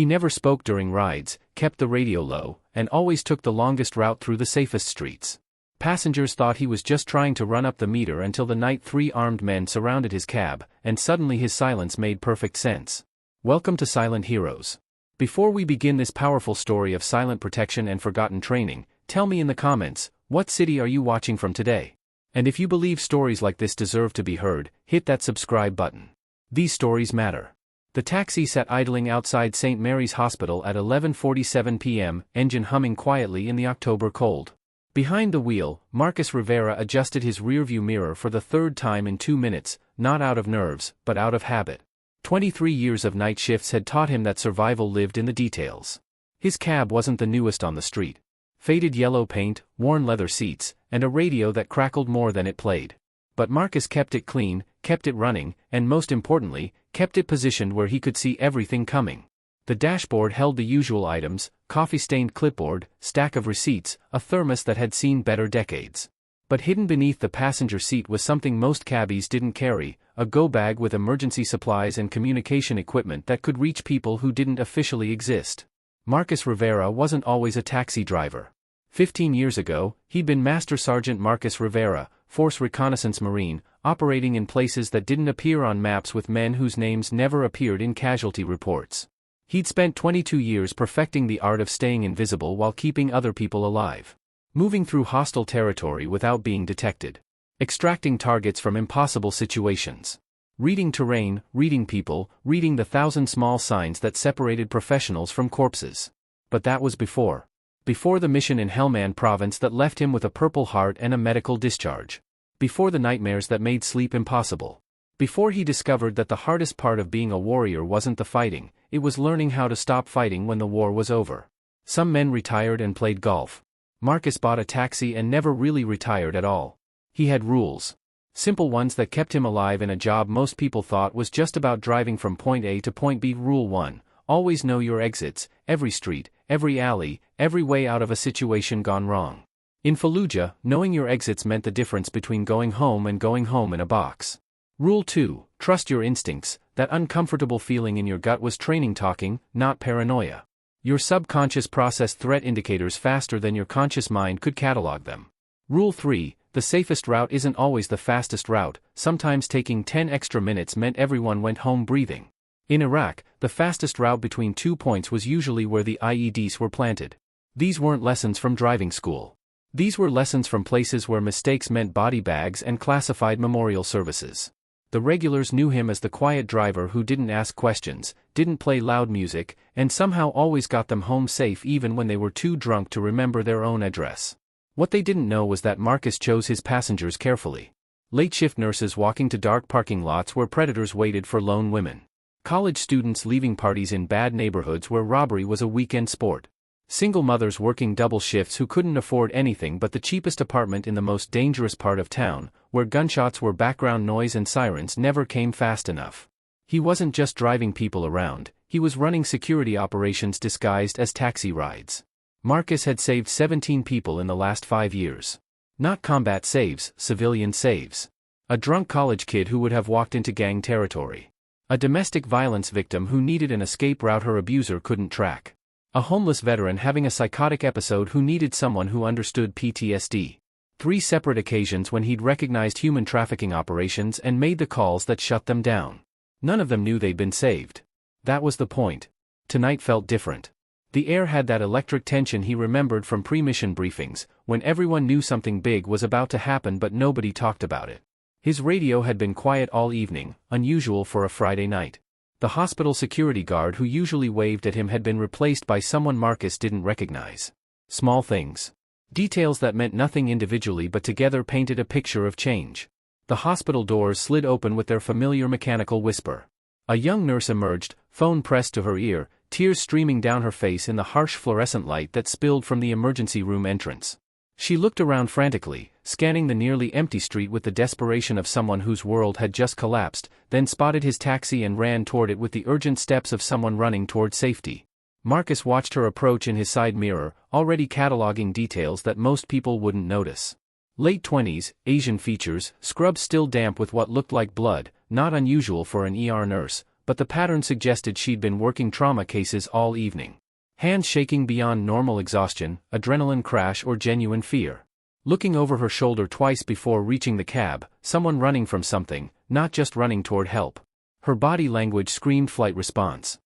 He never spoke during rides, kept the radio low, and always took the longest route through the safest streets. Passengers thought he was just trying to run up the meter until the night 3 armed men surrounded his cab, and suddenly his silence made perfect sense. Welcome to Silent Heroes. Before we begin this powerful story of silent protection and forgotten training, tell me in the comments, what city are you watching from today? And if you believe stories like this deserve to be heard, hit that subscribe button. These stories matter. The taxi sat idling outside St. Mary's Hospital at 11:47 p.m., engine humming quietly in the October cold. Behind the wheel, Marcus Rivera adjusted his rearview mirror for the 3rd time in 2 minutes, not out of nerves, but out of habit. 23 years of night shifts had taught him that survival lived in the details. His cab wasn't the newest on the street. Faded yellow paint, worn leather seats, and a radio that crackled more than it played. But Marcus kept it clean, kept it running, and most importantly, kept it positioned where he could see everything coming. The dashboard held the usual items: coffee-stained clipboard, stack of receipts, a thermos that had seen better decades. But hidden beneath the passenger seat was something most cabbies didn't carry: a go bag with emergency supplies and communication equipment that could reach people who didn't officially exist. Marcus Rivera wasn't always a taxi driver. 15 years ago, he'd been Master Sergeant Marcus Rivera, Force Reconnaissance Marine, operating in places that didn't appear on maps with men whose names never appeared in casualty reports. He'd spent 22 years perfecting the art of staying invisible while keeping other people alive. Moving through hostile territory without being detected. Extracting targets from impossible situations. Reading terrain, reading people, reading the 1,000 small signs that separated professionals from corpses. But that was before. Before the mission in Helmand Province that left him with a Purple Heart and a medical discharge. Before the nightmares that made sleep impossible. Before he discovered that the hardest part of being a warrior wasn't the fighting, it was learning how to stop fighting when the war was over. Some men retired and played golf. Marcus bought a taxi and never really retired at all. He had rules. Simple ones that kept him alive in a job most people thought was just about driving from point A to point B. Rule 1. Always know your exits, every street, every alley, every way out of a situation gone wrong. In Fallujah, knowing your exits meant the difference between going home and going home in a box. Rule 2. Trust your instincts. That uncomfortable feeling in your gut was training talking, not paranoia. Your subconscious processed threat indicators faster than your conscious mind could catalog them. Rule 3. The safest route isn't always the fastest route. Sometimes taking 10 extra minutes meant everyone went home breathing. In Iraq, the fastest route between 2 points was usually where the IEDs were planted. These weren't lessons from driving school. These were lessons from places where mistakes meant body bags and classified memorial services. The regulars knew him as the quiet driver who didn't ask questions, didn't play loud music, and somehow always got them home safe even when they were too drunk to remember their own address. What they didn't know was that Marcus chose his passengers carefully. Late shift nurses walking to dark parking lots where predators waited for lone women. College students leaving parties in bad neighborhoods where robbery was a weekend sport. Single mothers working double shifts who couldn't afford anything but the cheapest apartment in the most dangerous part of town, where gunshots were background noise and sirens never came fast enough. He wasn't just driving people around, he was running security operations disguised as taxi rides. Marcus had saved 17 people in the last 5 years. Not combat saves, civilian saves. A drunk college kid who would have walked into gang territory. A domestic violence victim who needed an escape route her abuser couldn't track. A homeless veteran having a psychotic episode who needed someone who understood PTSD. 3 separate occasions when he'd recognized human trafficking operations and made the calls that shut them down. None of them knew they'd been saved. That was the point. Tonight felt different. The air had that electric tension he remembered from pre-mission briefings, when everyone knew something big was about to happen but nobody talked about it. His radio had been quiet all evening, unusual for a Friday night. The hospital security guard who usually waved at him had been replaced by someone Marcus didn't recognize. Small things. Details that meant nothing individually but together painted a picture of change. The hospital doors slid open with their familiar mechanical whisper. A young nurse emerged, phone pressed to her ear, tears streaming down her face in the harsh fluorescent light that spilled from the emergency room entrance. She looked around frantically, scanning the nearly empty street with the desperation of someone whose world had just collapsed, then spotted his taxi and ran toward it with the urgent steps of someone running toward safety. Marcus watched her approach in his side mirror, already cataloging details that most people wouldn't notice. Late 20s, Asian features, scrubs still damp with what looked like blood, not unusual for an ER nurse, but the pattern suggested she'd been working trauma cases all evening. Hands shaking beyond normal exhaustion, adrenaline crash or genuine fear. Looking over her shoulder twice before reaching the cab, someone running from something, not just running toward help. Her body language screamed flight response.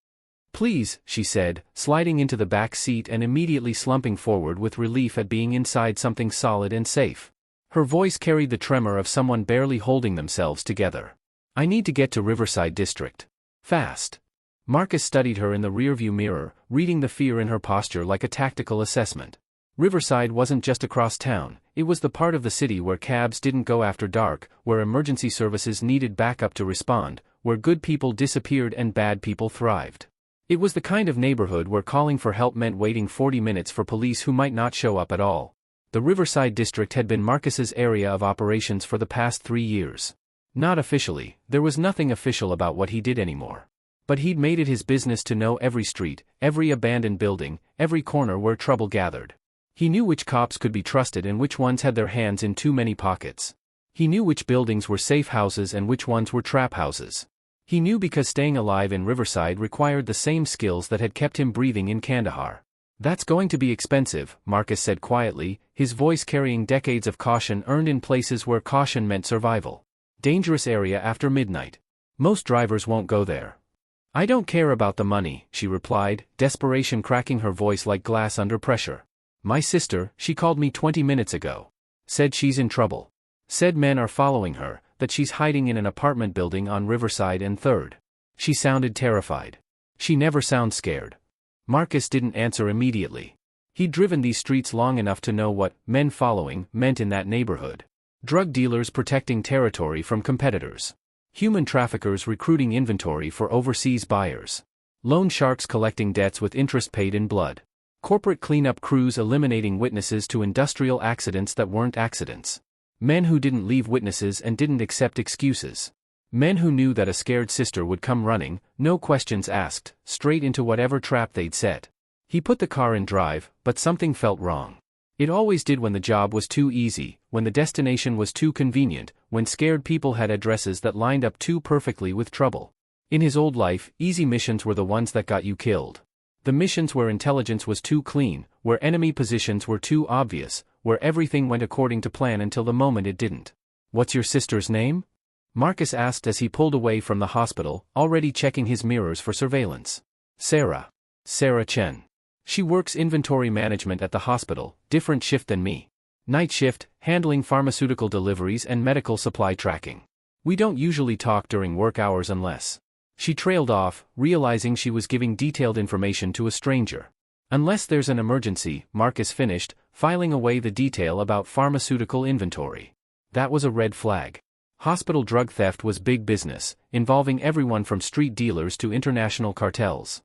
"Please," she said, sliding into the back seat and immediately slumping forward with relief at being inside something solid and safe. Her voice carried the tremor of someone barely holding themselves together. "I need to get to Riverside District. Fast." Marcus studied her in the rearview mirror, reading the fear in her posture like a tactical assessment. Riverside wasn't just across town, it was the part of the city where cabs didn't go after dark, where emergency services needed backup to respond, where good people disappeared and bad people thrived. It was the kind of neighborhood where calling for help meant waiting 40 minutes for police who might not show up at all. The Riverside District had been Marcus's area of operations for the past 3 years. Not officially, there was nothing official about what he did anymore. But he'd made it his business to know every street, every abandoned building, every corner where trouble gathered. He knew which cops could be trusted and which ones had their hands in too many pockets. He knew which buildings were safe houses and which ones were trap houses. He knew because staying alive in Riverside required the same skills that had kept him breathing in Kandahar. "That's going to be expensive," Marcus said quietly, his voice carrying decades of caution earned in places where caution meant survival. "Dangerous area after midnight. Most drivers won't go there." "I don't care about the money," she replied, desperation cracking her voice like glass under pressure. "My sister, she called me 20 minutes ago. Said she's in trouble. Said men are following her, that she's hiding in an apartment building on Riverside and 3rd. She sounded terrified. She never sounds scared." Marcus didn't answer immediately. He'd driven these streets long enough to know what "men following" meant in that neighborhood. Drug dealers protecting territory from competitors. Human traffickers recruiting inventory for overseas buyers. Loan sharks collecting debts with interest paid in blood. Corporate cleanup crews eliminating witnesses to industrial accidents that weren't accidents. Men who didn't leave witnesses and didn't accept excuses. Men who knew that a scared sister would come running, no questions asked, straight into whatever trap they'd set. He put the car in drive, but something felt wrong. It always did when the job was too easy, when the destination was too convenient, when scared people had addresses that lined up too perfectly with trouble. In his old life, easy missions were the ones that got you killed. The missions where intelligence was too clean, where enemy positions were too obvious, where everything went according to plan until the moment it didn't. "What's your sister's name?" Marcus asked as he pulled away from the hospital, already checking his mirrors for surveillance. "Sarah. Sarah Chen. She works inventory management at the hospital, different shift than me. Night shift, handling pharmaceutical deliveries and medical supply tracking. We don't usually talk during work hours unless..." She trailed off, realizing she was giving detailed information to a stranger. "Unless there's an emergency," Marcus finished, filing away the detail about pharmaceutical inventory. That was a red flag. Hospital drug theft was big business, involving everyone from street dealers to international cartels.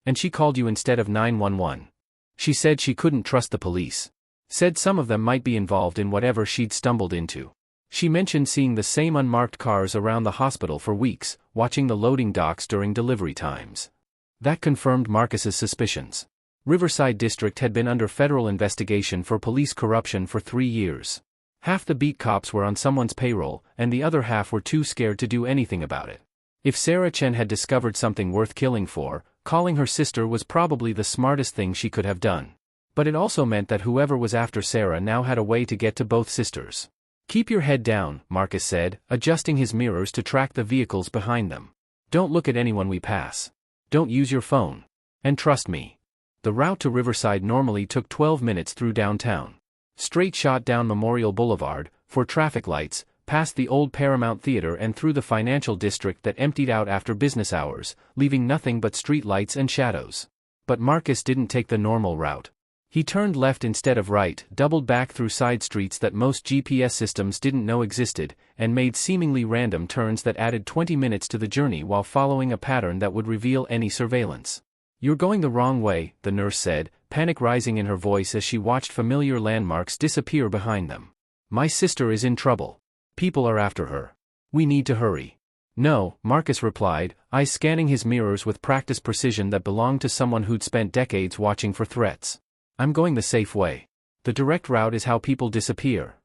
"And she called you instead of 911. She said she couldn't trust the police. Said some of them might be involved in whatever she'd stumbled into. She mentioned seeing the same unmarked cars around the hospital for weeks, watching the loading docks during delivery times." That confirmed Marcus's suspicions. Riverside District had been under federal investigation for police corruption for 3 years. Half the beat cops were on someone's payroll, and the other half were too scared to do anything about it. If Sarah Chen had discovered something worth killing for, calling her sister was probably the smartest thing she could have done. But it also meant that whoever was after Sarah now had a way to get to both sisters. "Keep your head down," Marcus said, adjusting his mirrors to track the vehicles behind them. "Don't look at anyone we pass. Don't use your phone. And trust me." The route to Riverside normally took 12 minutes through downtown. Straight shot down Memorial Boulevard, for traffic lights, past the old Paramount Theater and through the financial district that emptied out after business hours, leaving nothing but street lights and shadows. But Marcus didn't take the normal route. He turned left instead of right, doubled back through side streets that most GPS systems didn't know existed, and made seemingly random turns that added 20 minutes to the journey while following a pattern that would reveal any surveillance. "You're going the wrong way," the nurse said, panic rising in her voice as she watched familiar landmarks disappear behind them. "My sister is in trouble. People are after her. We need to hurry." "No," Marcus replied, eyes scanning his mirrors with practiced precision that belonged to someone who'd spent decades watching for threats. "I'm going the safe way. The direct route is how people disappear."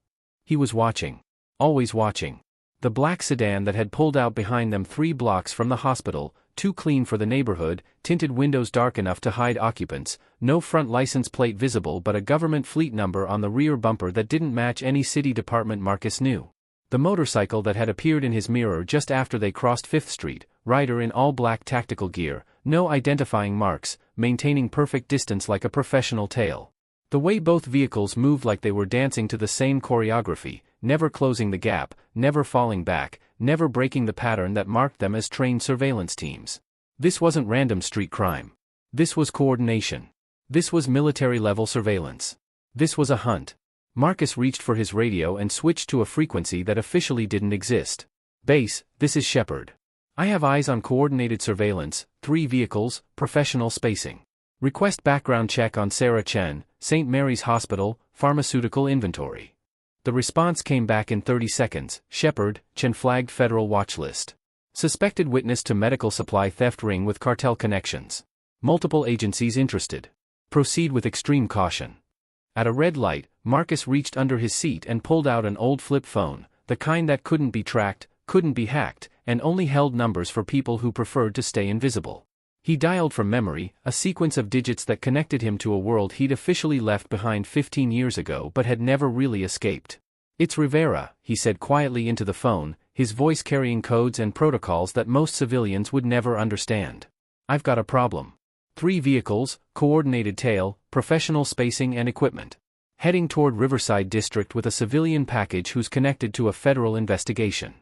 He was watching. Always watching. The black sedan that had pulled out behind them 3 blocks from the hospital, too clean for the neighborhood, tinted windows dark enough to hide occupants, no front license plate visible but a government fleet number on the rear bumper that didn't match any city department Marcus knew. The motorcycle that had appeared in his mirror just after they crossed 5th Street, rider in all black tactical gear, no identifying marks, maintaining perfect distance like a professional tail. The way both vehicles moved like they were dancing to the same choreography, never closing the gap, never falling back, never breaking the pattern that marked them as trained surveillance teams. This wasn't random street crime. This was coordination. This was military-level surveillance. This was a hunt. Marcus reached for his radio and switched to a frequency that officially didn't exist. Base, this is Shepard. I have eyes on coordinated surveillance, 3 vehicles, professional spacing. Request background check on Sarah Chen, St. Mary's Hospital, pharmaceutical inventory. The response came back in 30 seconds. Shepard, Chen flagged federal watch list. Suspected witness to medical supply theft ring with cartel connections. Multiple agencies interested. Proceed with extreme caution. At a red light, Marcus reached under his seat and pulled out an old flip phone, the kind that couldn't be tracked, couldn't be hacked, and only held numbers for people who preferred to stay invisible. He dialed from memory, a sequence of digits that connected him to a world he'd officially left behind 15 years ago but had never really escaped. "It's Rivera," he said quietly into the phone, his voice carrying codes and protocols that most civilians would never understand. "I've got a problem. 3 vehicles, coordinated tail, professional spacing and equipment. Heading toward Riverside District with a civilian package who's connected to a federal investigation."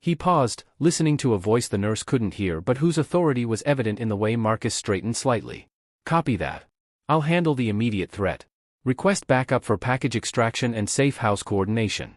He paused, listening to a voice the nurse couldn't hear but whose authority was evident in the way Marcus straightened slightly. "Copy that. I'll handle the immediate threat. Request backup for package extraction and safe house coordination."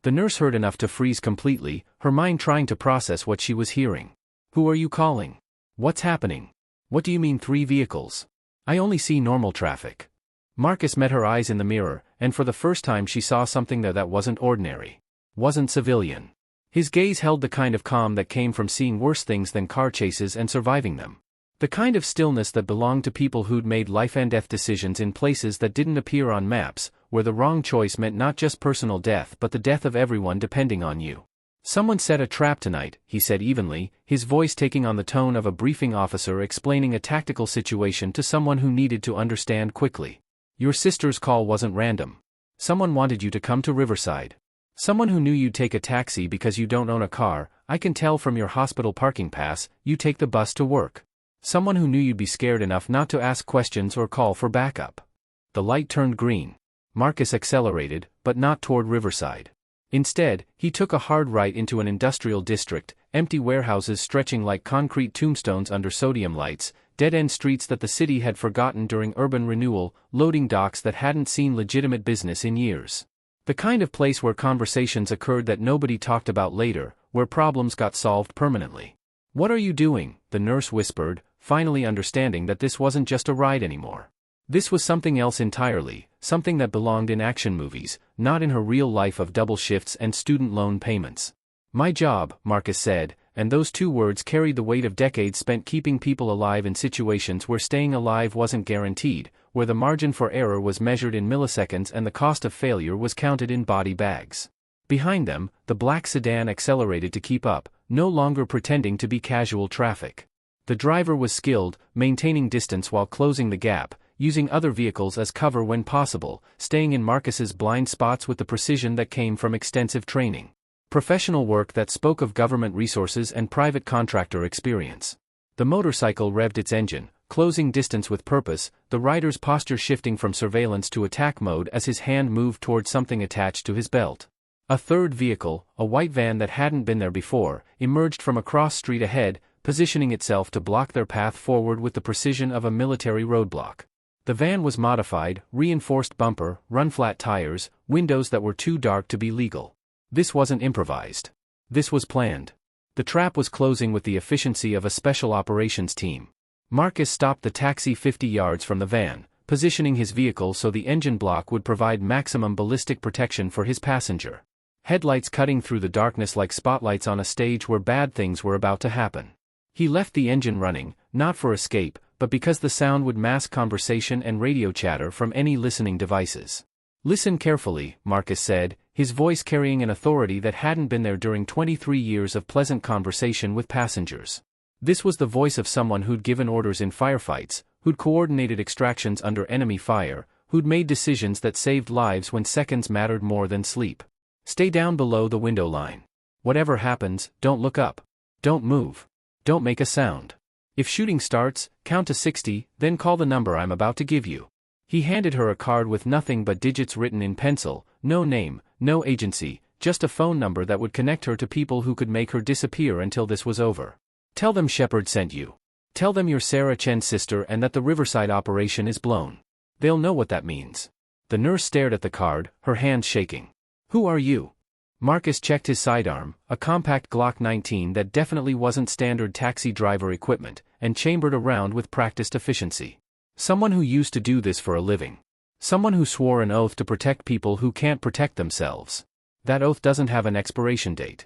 The nurse heard enough to freeze completely, her mind trying to process what she was hearing. "Who are you calling? What's happening? What do you mean 3 vehicles? I only see normal traffic." Marcus met her eyes in the mirror, and for the first time she saw something there that wasn't ordinary. Wasn't civilian. His gaze held the kind of calm that came from seeing worse things than car chases and surviving them. The kind of stillness that belonged to people who'd made life-and-death decisions in places that didn't appear on maps, where the wrong choice meant not just personal death but the death of everyone depending on you. "Someone set a trap tonight," he said evenly, his voice taking on the tone of a briefing officer explaining a tactical situation to someone who needed to understand quickly. "Your sister's call wasn't random. Someone wanted you to come to Riverside. Someone who knew you'd take a taxi because you don't own a car. I can tell from your hospital parking pass, you take the bus to work. Someone who knew you'd be scared enough not to ask questions or call for backup." The light turned green. Marcus accelerated, but not toward Riverside. Instead, he took a hard right into an industrial district, empty warehouses stretching like concrete tombstones under sodium lights, dead-end streets that the city had forgotten during urban renewal, loading docks that hadn't seen legitimate business in years. The kind of place where conversations occurred that nobody talked about later, where problems got solved permanently. "What are you doing?" the nurse whispered, finally understanding that this wasn't just a ride anymore. This was something else entirely, something that belonged in action movies, not in her real life of double shifts and student loan payments. "My job," Marcus said, and those 2 words carried the weight of decades spent keeping people alive in situations where staying alive wasn't guaranteed, where the margin for error was measured in milliseconds and the cost of failure was counted in body bags. Behind them, the black sedan accelerated to keep up, no longer pretending to be casual traffic. The driver was skilled, maintaining distance while closing the gap, using other vehicles as cover when possible, staying in Marcus's blind spots with the precision that came from extensive training. Professional work that spoke of government resources and private contractor experience. The motorcycle revved its engine, closing distance with purpose, the rider's posture shifting from surveillance to attack mode as his hand moved toward something attached to his belt. A third vehicle, a white van that hadn't been there before, emerged from across street ahead, positioning itself to block their path forward with the precision of a military roadblock. The van was modified, reinforced bumper, run-flat tires, windows that were too dark to be legal. This wasn't improvised. This was planned. The trap was closing with the efficiency of a special operations team. Marcus stopped the taxi 50 yards from the van, positioning his vehicle so the engine block would provide maximum ballistic protection for his passenger. Headlights cutting through the darkness like spotlights on a stage where bad things were about to happen. He left the engine running, not for escape, but because the sound would mask conversation and radio chatter from any listening devices. Listen carefully, Marcus said, his voice carrying an authority that hadn't been there during 23 years of pleasant conversation with passengers. This was the voice of someone who'd given orders in firefights, who'd coordinated extractions under enemy fire, who'd made decisions that saved lives when seconds mattered more than sleep. Stay down below the window line. Whatever happens, don't look up. Don't move. Don't make a sound. If shooting starts, count to 60, then call the number I'm about to give you. He handed her a card with nothing but digits written in pencil, no name, no agency, just a phone number that would connect her to people who could make her disappear until this was over. Tell them Shepard sent you. Tell them you're Sarah Chen's sister and that the Riverside operation is blown. They'll know what that means. The nurse stared at the card, her hands shaking. Who are you? Marcus checked his sidearm, a compact Glock 19 that definitely wasn't standard taxi driver equipment, and chambered around with practiced efficiency. Someone who used to do this for a living. Someone who swore an oath to protect people who can't protect themselves. That oath doesn't have an expiration date.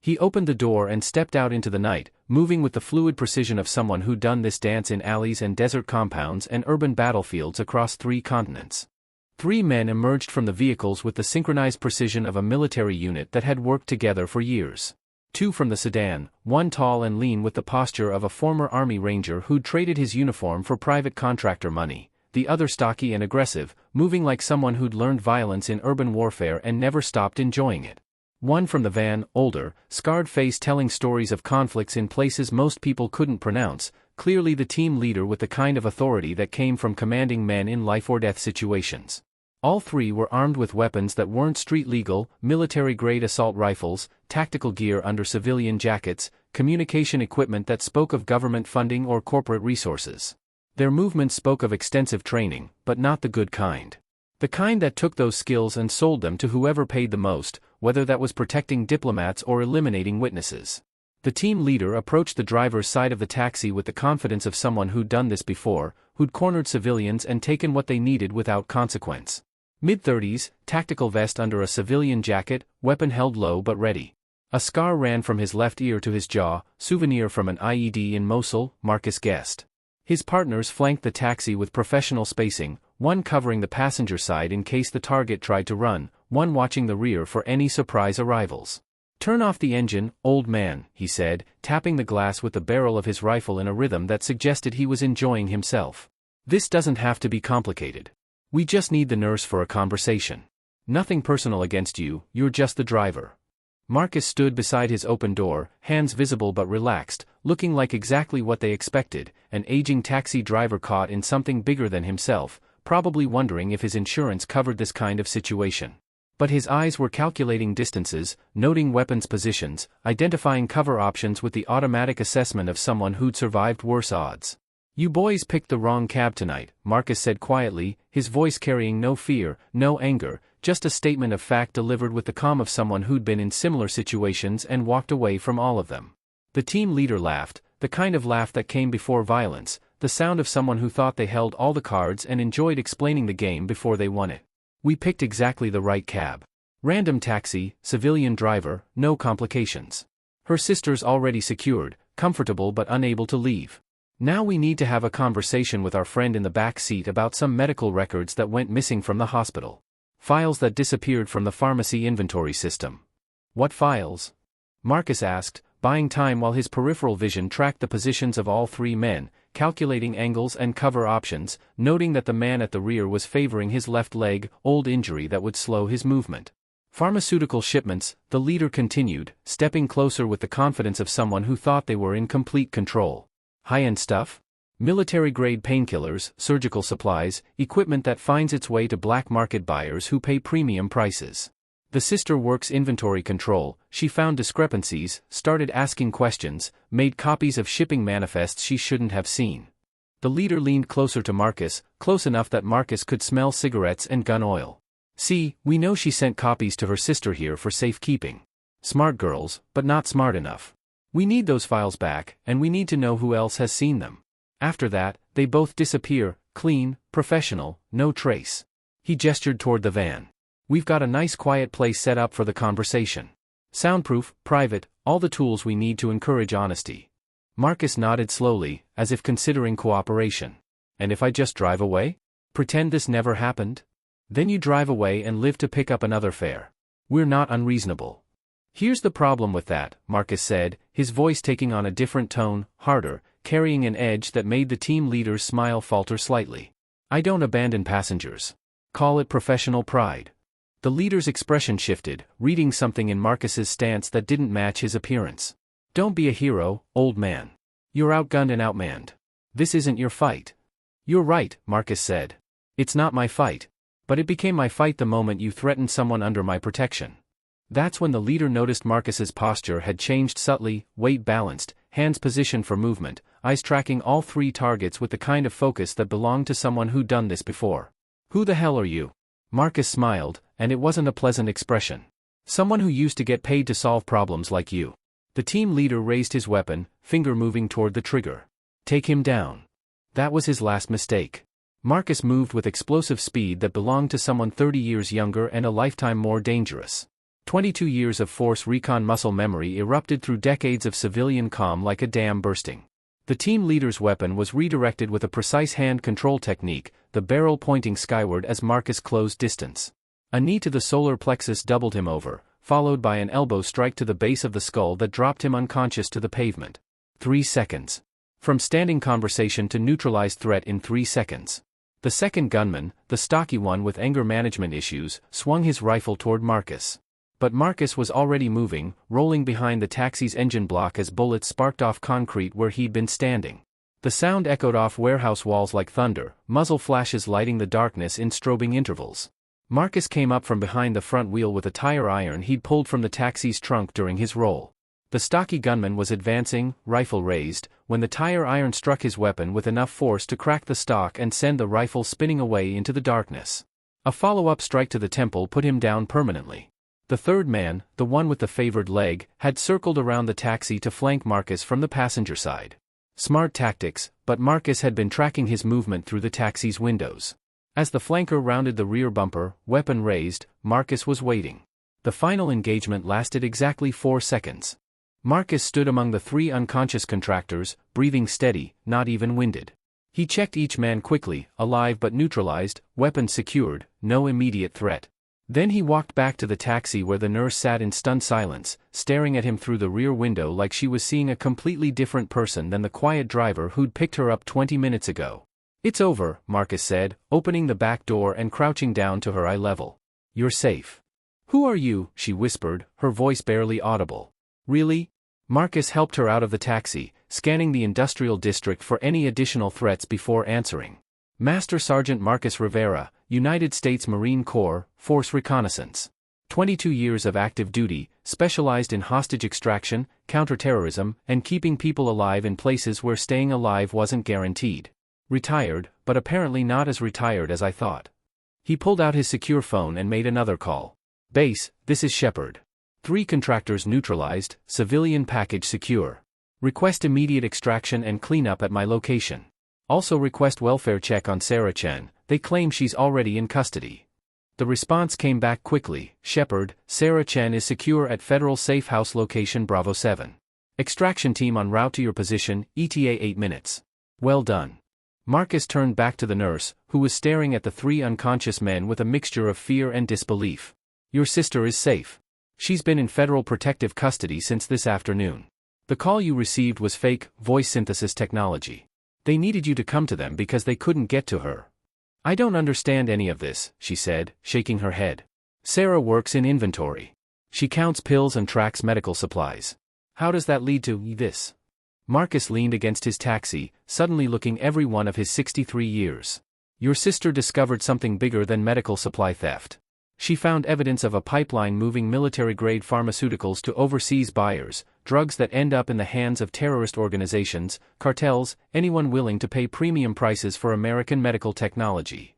He opened the door and stepped out into the night, moving with the fluid precision of someone who'd done this dance in alleys and desert compounds and urban battlefields across 3 continents. 3 men emerged from the vehicles with the synchronized precision of a military unit that had worked together for years. 2 from the sedan, one tall and lean with the posture of a former Army Ranger who'd traded his uniform for private contractor money, the other stocky and aggressive, moving like someone who'd learned violence in urban warfare and never stopped enjoying it. 1 from the van, older, scarred face telling stories of conflicts in places most people couldn't pronounce, clearly the team leader with the kind of authority that came from commanding men in life-or-death situations. All 3 were armed with weapons that weren't street-legal, military-grade assault rifles, tactical gear under civilian jackets, communication equipment that spoke of government funding or corporate resources. Their movements spoke of extensive training, but not the good kind. The kind that took those skills and sold them to whoever paid the most, whether that was protecting diplomats or eliminating witnesses. The team leader approached the driver's side of the taxi with the confidence of someone who'd done this before, who'd cornered civilians and taken what they needed without consequence. Mid-30s, tactical vest under a civilian jacket, weapon held low but ready. A scar ran from his left ear to his jaw, souvenir from an IED in Mosul, Marcus guessed. His partners flanked the taxi with professional spacing, one covering the passenger side in case the target tried to run, one watching the rear for any surprise arrivals. Turn off the engine, old man, he said, tapping the glass with the barrel of his rifle in a rhythm that suggested he was enjoying himself. This doesn't have to be complicated. We just need the nurse for a conversation. Nothing personal against you, you're just the driver. Marcus stood beside his open door, hands visible but relaxed, looking like exactly what they expected, an aging taxi driver caught in something bigger than himself, probably wondering if his insurance covered this kind of situation. But his eyes were calculating distances, noting weapons positions, identifying cover options with the automatic assessment of someone who'd survived worse odds. You boys picked the wrong cab tonight, Marcus said quietly, his voice carrying no fear, no anger, just a statement of fact delivered with the calm of someone who'd been in similar situations and walked away from all of them. The team leader laughed, the kind of laugh that came before violence, the sound of someone who thought they held all the cards and enjoyed explaining the game before they won it. We picked exactly the right cab. Random taxi, civilian driver, no complications. Her sister's already secured, comfortable but unable to leave. Now we need to have a conversation with our friend in the back seat about some medical records that went missing from the hospital. Files that disappeared from the pharmacy inventory system. What files? Marcus asked, buying time while his peripheral vision tracked the positions of all 3 men, calculating angles and cover options, noting that the man at the rear was favoring his left leg, old injury that would slow his movement. Pharmaceutical shipments, the leader continued, stepping closer with the confidence of someone who thought they were in complete control. High-end stuff? Military-grade painkillers, surgical supplies, equipment that finds its way to black market buyers who pay premium prices. The sister works inventory control, she found discrepancies, started asking questions, made copies of shipping manifests she shouldn't have seen. The leader leaned closer to Marcus, close enough that Marcus could smell cigarettes and gun oil. See, we know she sent copies to her sister here for safekeeping. Smart girls, but not smart enough. We need those files back, and we need to know who else has seen them. After that, they both disappear, clean, professional, no trace. He gestured toward the van. We've got a nice quiet place set up for the conversation. Soundproof, private, all the tools we need to encourage honesty. Marcus nodded slowly, as if considering cooperation. And if I just drive away? Pretend this never happened? Then you drive away and live to pick up another fare. We're not unreasonable. Here's the problem with that, Marcus said, his voice taking on a different tone, harder, carrying an edge that made the team leader's smile falter slightly. I don't abandon passengers. Call it professional pride. The leader's expression shifted, reading something in Marcus's stance that didn't match his appearance. Don't be a hero, old man. You're outgunned and outmanned. This isn't your fight. You're right, Marcus said. It's not my fight. But it became my fight the moment you threatened someone under my protection. That's when the leader noticed Marcus's posture had changed subtly, weight balanced, hands positioned for movement, eyes tracking all three targets with the kind of focus that belonged to someone who'd done this before. Who the hell are you? Marcus smiled, and it wasn't a pleasant expression. Someone who used to get paid to solve problems like you. The team leader raised his weapon, finger moving toward the trigger. Take him down. That was his last mistake. Marcus moved with explosive speed that belonged to someone 30 years younger and a lifetime more dangerous. 22 years of Force Recon muscle memory erupted through decades of civilian calm like a dam bursting. The team leader's weapon was redirected with a precise hand control technique, the barrel pointing skyward as Marcus closed distance. A knee to the solar plexus doubled him over, followed by an elbow strike to the base of the skull that dropped him unconscious to the pavement. 3 seconds. From standing conversation to neutralized threat in 3 seconds. The second gunman, the stocky one with anger management issues, swung his rifle toward Marcus. But Marcus was already moving, rolling behind the taxi's engine block as bullets sparked off concrete where he'd been standing. The sound echoed off warehouse walls like thunder, muzzle flashes lighting the darkness in strobing intervals. Marcus came up from behind the front wheel with a tire iron he'd pulled from the taxi's trunk during his roll. The stocky gunman was advancing, rifle raised, when the tire iron struck his weapon with enough force to crack the stock and send the rifle spinning away into the darkness. A follow-up strike to the temple put him down permanently. The third man, the one with the favored leg, had circled around the taxi to flank Marcus from the passenger side. Smart tactics, but Marcus had been tracking his movement through the taxi's windows. As the flanker rounded the rear bumper, weapon raised, Marcus was waiting. The final engagement lasted exactly 4 seconds. Marcus stood among the 3 unconscious contractors, breathing steady, not even winded. He checked each man quickly, alive but neutralized, weapons secured, no immediate threat. Then he walked back to the taxi where the nurse sat in stunned silence, staring at him through the rear window like she was seeing a completely different person than the quiet driver who'd picked her up 20 minutes ago. It's over, Marcus said, opening the back door and crouching down to her eye level. You're safe. Who are you? She whispered, her voice barely audible. Really? Marcus helped her out of the taxi, scanning the industrial district for any additional threats before answering. Master Sergeant Marcus Rivera, United States Marine Corps, Force Reconnaissance. 22 years of active duty, specialized in hostage extraction, counterterrorism, and keeping people alive in places where staying alive wasn't guaranteed. Retired, but apparently not as retired as I thought. He pulled out his secure phone and made another call. Base, this is Shepard. 3 contractors neutralized, civilian package secure. Request immediate extraction and cleanup at my location. Also request welfare check on Sarah Chen, they claim she's already in custody. The response came back quickly, Shepard, Sarah Chen is secure at Federal Safe House location Bravo 7. Extraction team en route to your position, ETA 8 minutes. Well done. Marcus turned back to the nurse, who was staring at the 3 unconscious men with a mixture of fear and disbelief. Your sister is safe. She's been in federal protective custody since this afternoon. The call you received was fake, voice synthesis technology. They needed you to come to them because they couldn't get to her. I don't understand any of this, she said, shaking her head. Sarah works in inventory. She counts pills and tracks medical supplies. How does that lead to this? Marcus leaned against his taxi, suddenly looking every one of his 63 years. Your sister discovered something bigger than medical supply theft. She found evidence of a pipeline moving military-grade pharmaceuticals to overseas buyers, drugs that end up in the hands of terrorist organizations, cartels, anyone willing to pay premium prices for American medical technology.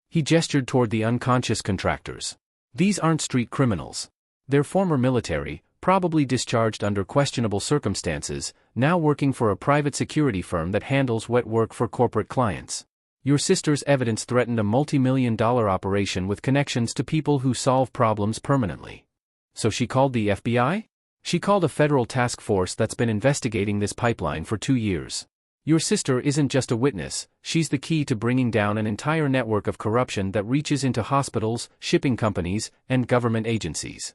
He gestured toward the unconscious contractors. These aren't street criminals. They're former military, probably discharged under questionable circumstances, now working for a private security firm that handles wet work for corporate clients. Your sister's evidence threatened a multi-million-dollar operation with connections to people who solve problems permanently. So she called the FBI? She called a federal task force that's been investigating this pipeline for 2 years. Your sister isn't just a witness, she's the key to bringing down an entire network of corruption that reaches into hospitals, shipping companies, and government agencies.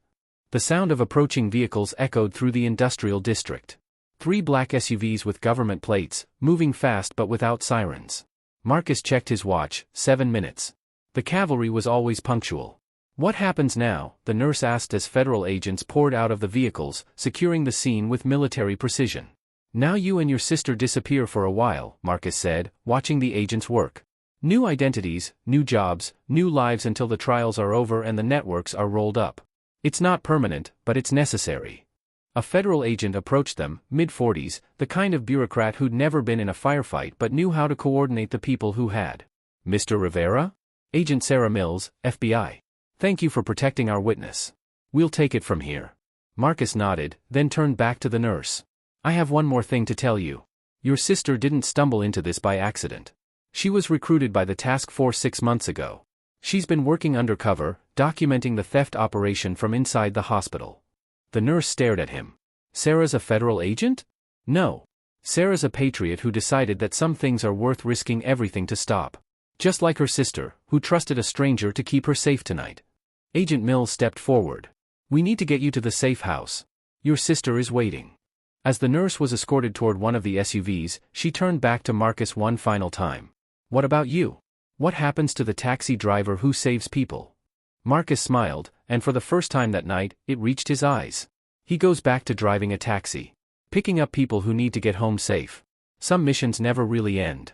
The sound of approaching vehicles echoed through the industrial district. 3 black SUVs with government plates, moving fast but without sirens. Marcus checked his watch, 7 minutes. The cavalry was always punctual. What happens now? The nurse asked as federal agents poured out of the vehicles, securing the scene with military precision. Now you and your sister disappear for a while, Marcus said, watching the agents work. New identities, new jobs, new lives until the trials are over and the networks are rolled up. It's not permanent, but it's necessary. A federal agent approached them, mid-40s, the kind of bureaucrat who'd never been in a firefight but knew how to coordinate the people who had. Mr. Rivera? Agent Sarah Mills, FBI. Thank you for protecting our witness. We'll take it from here. Marcus nodded, then turned back to the nurse. I have one more thing to tell you. Your sister didn't stumble into this by accident. She was recruited by the task force 6 months ago. She's been working undercover, documenting the theft operation from inside the hospital. The nurse stared at him. Sarah's a federal agent? No. Sarah's a patriot who decided that some things are worth risking everything to stop. Just like her sister, who trusted a stranger to keep her safe tonight. Agent Mills stepped forward. We need to get you to the safe house. Your sister is waiting. As the nurse was escorted toward one of the SUVs, she turned back to Marcus one final time. What about you? What happens to the taxi driver who saves people? Marcus smiled, and for the first time that night, it reached his eyes. He goes back to driving a taxi. Picking up people who need to get home safe. Some missions never really end.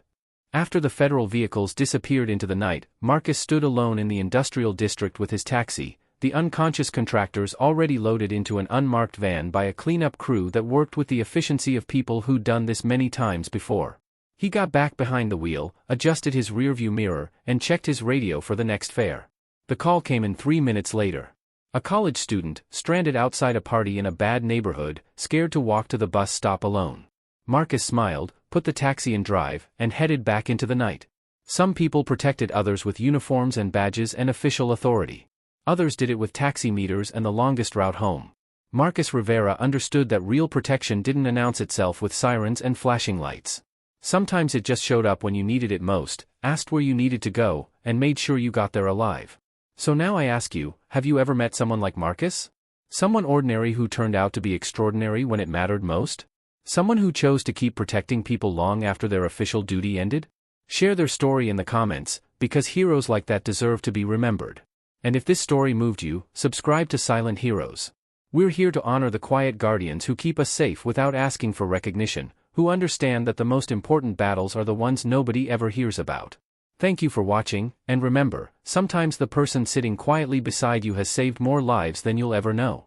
After the federal vehicles disappeared into the night, Marcus stood alone in the industrial district with his taxi, the unconscious contractors already loaded into an unmarked van by a cleanup crew that worked with the efficiency of people who'd done this many times before. He got back behind the wheel, adjusted his rearview mirror, and checked his radio for the next fare. The call came in 3 minutes later. A college student, stranded outside a party in a bad neighborhood, scared to walk to the bus stop alone. Marcus smiled, put the taxi in drive, and headed back into the night. Some people protected others with uniforms and badges and official authority. Others did it with taxi meters and the longest route home. Marcus Rivera understood that real protection didn't announce itself with sirens and flashing lights. Sometimes it just showed up when you needed it most, asked where you needed to go, and made sure you got there alive. So now I ask you, have you ever met someone like Marcus? Someone ordinary who turned out to be extraordinary when it mattered most? Someone who chose to keep protecting people long after their official duty ended? Share their story in the comments, because heroes like that deserve to be remembered. And if this story moved you, subscribe to Silent Heroes. We're here to honor the quiet guardians who keep us safe without asking for recognition, who understand that the most important battles are the ones nobody ever hears about. Thank you for watching, and remember, sometimes the person sitting quietly beside you has saved more lives than you'll ever know.